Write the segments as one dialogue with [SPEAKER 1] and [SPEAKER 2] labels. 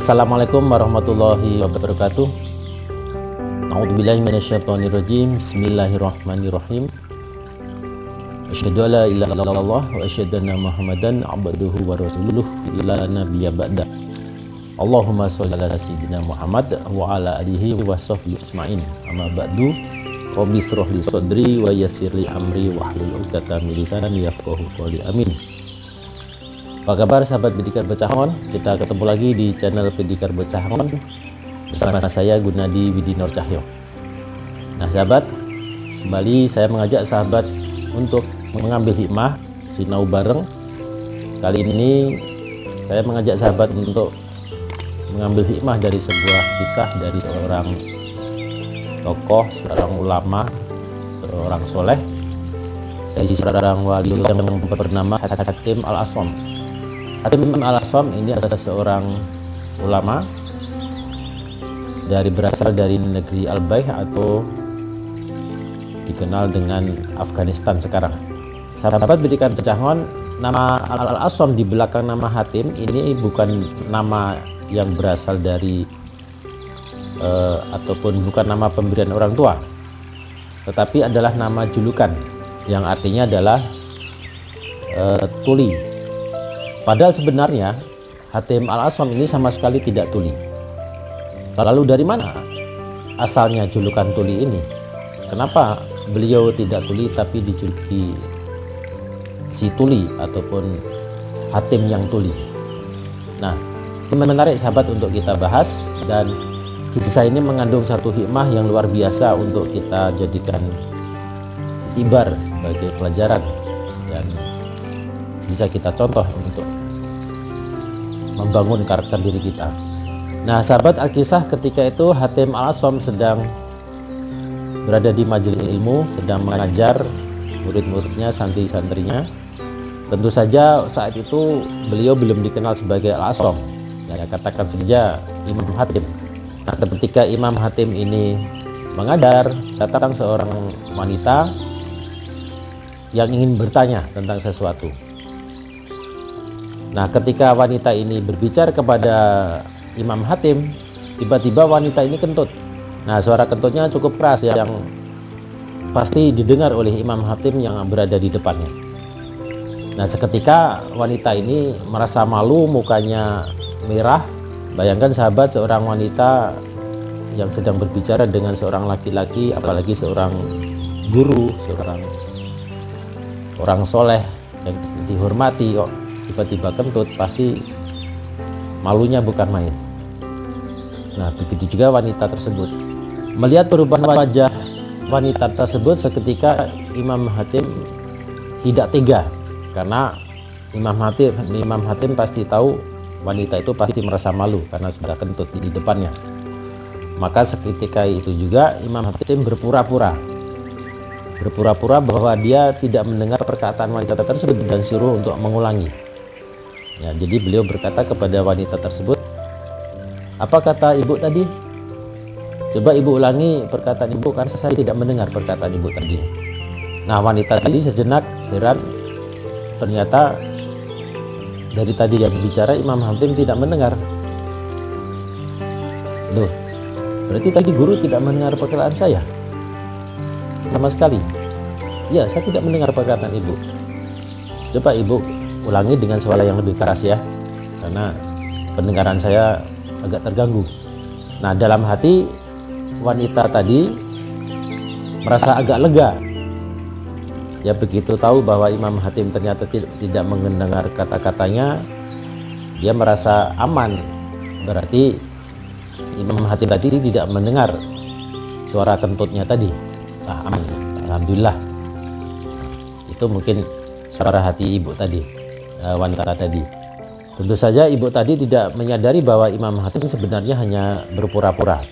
[SPEAKER 1] Assalamualaikum warahmatullahi wabarakatuh. A'udzubillahi minasyaitonirrajim. Bismillahirrahmanirrahim. Asyhadu alla ilaha illallah wa asyhadu anna Muhammadan abduhu wa rasuluh la nabiyya ba'da. Allahumma shalli ala sayyidina Muhammad wa ala alihi wa sahbihi ajmain. Amma ba'du. Rabbi shrah li sadri wa yassir li amri wahlul 'uqdatam min lisani yafqahu qawli. Amin. Apa kabar sahabat Pendikar Bocahon? Kita ketemu lagi di channel Pendikar Bocahon bersama saya Gunadi Widi Nur Cahyo. Nah sahabat, kembali saya mengajak sahabat untuk mengambil hikmah sinau bareng. Kali ini saya mengajak sahabat untuk mengambil hikmah dari sebuah kisah dari seorang tokoh, seorang ulama, seorang soleh, dari seorang wali yang bernama Hatim Al-Aswam. Hatim Al-Aswam ini adalah seorang ulama berasal dari negeri Al-Baih atau dikenal dengan Afghanistan sekarang. Sahabat Pendikar Bocahon, nama Al-Aswam di belakang nama Hatim ini bukan nama yang berasal dari ataupun bukan nama pemberian orang tua, tetapi adalah nama julukan yang artinya adalah tuli. Padahal sebenarnya Hatim Al-Aswam ini sama sekali tidak tuli. Lalu dari mana asalnya julukan tuli ini? Kenapa beliau tidak tuli tapi dijuluki si tuli ataupun Hatim yang tuli? Nah, menarik sahabat untuk kita bahas, dan kisah ini mengandung satu hikmah yang luar biasa untuk kita jadikan ibar sebagai pelajaran dan bisa kita contoh untuk membangun karakter diri kita. Nah sahabat, Alkisah ketika itu Hatim Al-Aswam sedang berada di majelis ilmu, sedang mengajar murid-muridnya, santri-santrinya. Tentu saja saat itu beliau belum dikenal sebagai Al-Aswam, ya katakan saja Imam Hatim. Nah ketika Imam Hatim ini mengajar, datang seorang wanita yang ingin bertanya tentang sesuatu. Nah ketika wanita ini berbicara kepada Imam Hatim, tiba-tiba wanita ini kentut. Nah suara kentutnya cukup keras yang pasti didengar oleh Imam Hatim yang berada di depannya. Nah seketika wanita ini merasa malu, mukanya merah. Bayangkan sahabat, seorang wanita yang sedang berbicara dengan seorang laki-laki, apalagi seorang guru, seorang orang soleh yang dihormati, kok tiba-tiba kentut, pasti malunya bukan main. Nah begitu juga wanita tersebut. Melihat perubahan wajah wanita tersebut, seketika Imam Hatim tidak tega, karena Imam Hatim pasti tahu wanita itu pasti merasa malu karena sudah kentut di depannya. Maka seketika itu juga Imam Hatim berpura-pura bahwa dia tidak mendengar perkataan wanita tersebut dan suruh untuk mengulangi. Ya, jadi beliau berkata kepada wanita tersebut, "Apa kata ibu tadi? Coba ibu ulangi perkataan ibu, kan saya tidak mendengar perkataan ibu tadi." Nah wanita tadi sejenak heran, ternyata dari tadi yang berbicara Imam Hatim tidak mendengar. Loh, berarti tadi guru tidak mendengar perkataan saya sama sekali? Ya, saya tidak mendengar perkataan ibu. Coba ibu ulangi dengan suara yang lebih keras ya, karena pendengaran saya agak terganggu. Nah dalam hati wanita tadi merasa agak lega. Ya begitu tahu bahwa Imam Hatim ternyata tidak mendengar kata-katanya, dia merasa aman. Berarti Imam Hatim tadi tidak mendengar suara kentutnya tadi. Aman, alhamdulillah. Itu mungkin suara hati ibu tadi, wanita tadi. Tentu saja ibu tadi tidak menyadari bahwa Imam Hatim sebenarnya hanya berpura-pura.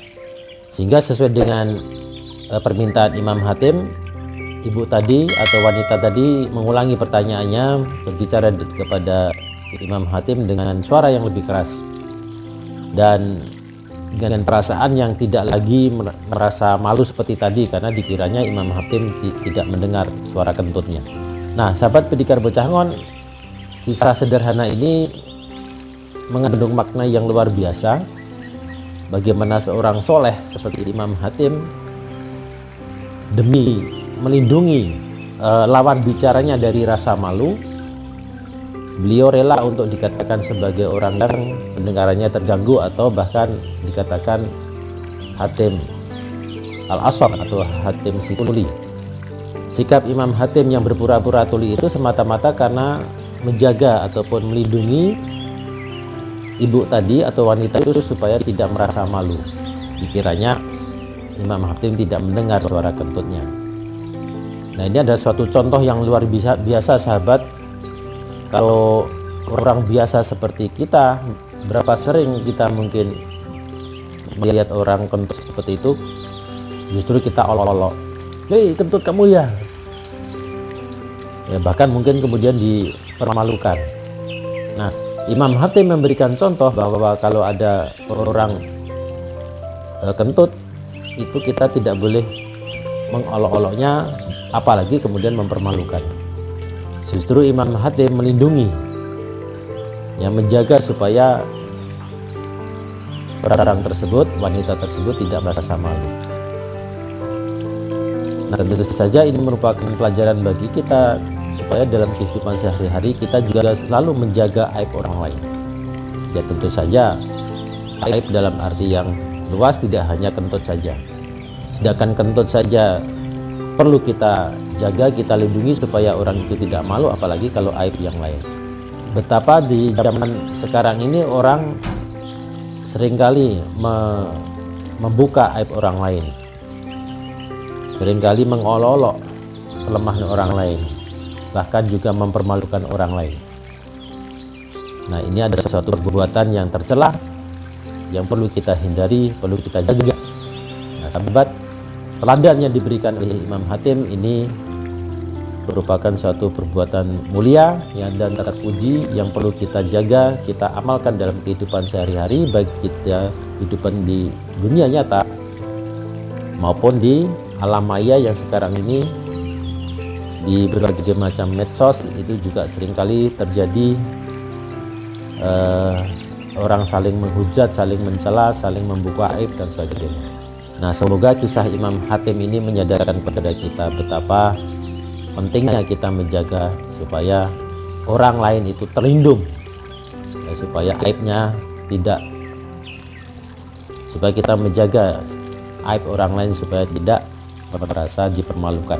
[SPEAKER 1] Sehingga sesuai dengan permintaan Imam Hatim, ibu tadi atau wanita tadi mengulangi pertanyaannya, berbicara kepada Imam Hatim dengan suara yang lebih keras dan dengan perasaan yang tidak lagi merasa malu seperti tadi, karena dikiranya Imam Hatim tidak mendengar suara kentutnya. Nah, sahabat Pendekar Bocah Ngon, kisah sederhana ini mengandung makna yang luar biasa. Bagaimana seorang soleh seperti Imam Hatim demi melindungi lawan bicaranya dari rasa malu, beliau rela untuk dikatakan sebagai orang yang pendengarannya terganggu, atau bahkan dikatakan Hatim al-Aswad atau Hatim si tuli. Sikap Imam Hatim yang berpura-pura tuli itu semata-mata karena menjaga ataupun melindungi ibu tadi atau wanita itu supaya tidak merasa malu. Dikiranya Imam Hatim tidak mendengar suara kentutnya. Nah, ini ada suatu contoh yang luar biasa sahabat. Kalau orang biasa seperti kita, berapa sering kita mungkin melihat orang kentut seperti itu, justru kita olok-olok, "Hei, kentut kamu ya?" Ya, bahkan mungkin kemudian dipermalukan. Nah, Imam Hatim memberikan contoh bahwa kalau ada orang kentut, itu kita tidak boleh mengolok-oloknya, apalagi kemudian mempermalukan. Justru Imam Hatim melindungi, yang menjaga supaya orang tersebut, wanita tersebut tidak merasa malu. Nah, tentu saja ini merupakan pelajaran bagi kita supaya dalam kehidupan sehari-hari kita juga selalu menjaga aib orang lain. Ya, tentu saja aib dalam arti yang luas, tidak hanya kentut saja. Sedangkan kentut saja perlu kita jaga, kita lindungi supaya orang itu tidak malu, apalagi kalau aib yang lain. Betapa di zaman sekarang ini orang seringkali membuka aib orang lain, seringkali mengolok-olok kelemahan orang lain, bahkan juga mempermalukan orang lain. Nah, ini ada suatu perbuatan yang tercela yang perlu kita hindari, perlu kita jaga. Nah, sahabat, teladan yang diberikan oleh Imam Hatim ini merupakan suatu perbuatan mulia yang dan terpuji yang perlu kita jaga, kita amalkan dalam kehidupan sehari-hari, baik kita kehidupan di dunia nyata maupun di alam maya yang sekarang ini di berbagai macam medsos itu juga seringkali terjadi orang saling menghujat, saling mencela, saling membuka aib dan sebagainya. Nah, semoga kisah Imam Hatim ini menyadarkan kepada kita betapa pentingnya kita menjaga supaya orang lain itu terlindung, ya, supaya aibnya tidak, supaya kita menjaga aib orang lain supaya tidak merasa dipermalukan.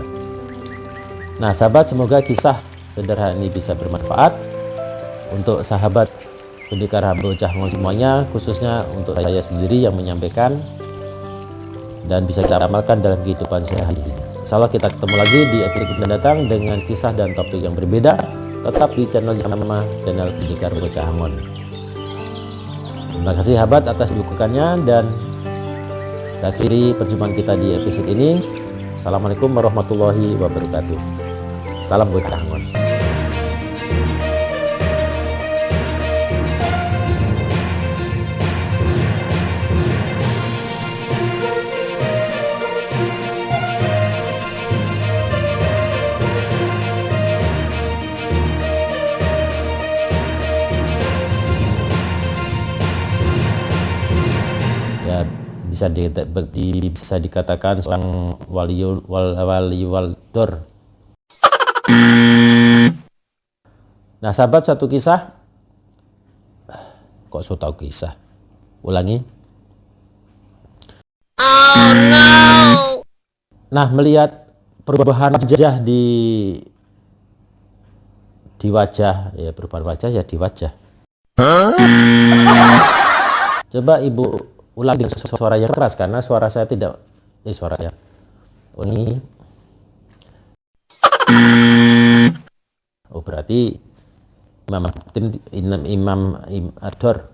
[SPEAKER 1] Nah, sahabat, semoga kisah sederhana ini bisa bermanfaat untuk sahabat Pendekar Bocah Ngon semuanya, khususnya untuk saya sendiri yang menyampaikan, dan bisa kita amalkan dalam kehidupan sehari-hari. Insyaallah kita ketemu lagi di episode mendatang dengan kisah dan topik yang berbeda, tetap di channel yang sama, channel Pendekar Bocah Ngon. Terima kasih sahabat atas dukungannya, dan kita akhiri perjumpaan kita di episode ini. Assalamualaikum warahmatullahi wabarakatuh. Salam Bocah Ngon. Bisa dikatakan seorang wali dor. Nah, sahabat, satu kisah. Kok so tahu kisah? Ulangi. Oh no. Nah, melihat perubahan wajah di wajah, ya perubahan wajah ya di wajah. Coba ibu ulang dengan suara yang keras, karena suara saya tidak, suara saya ini berarti Imam Athor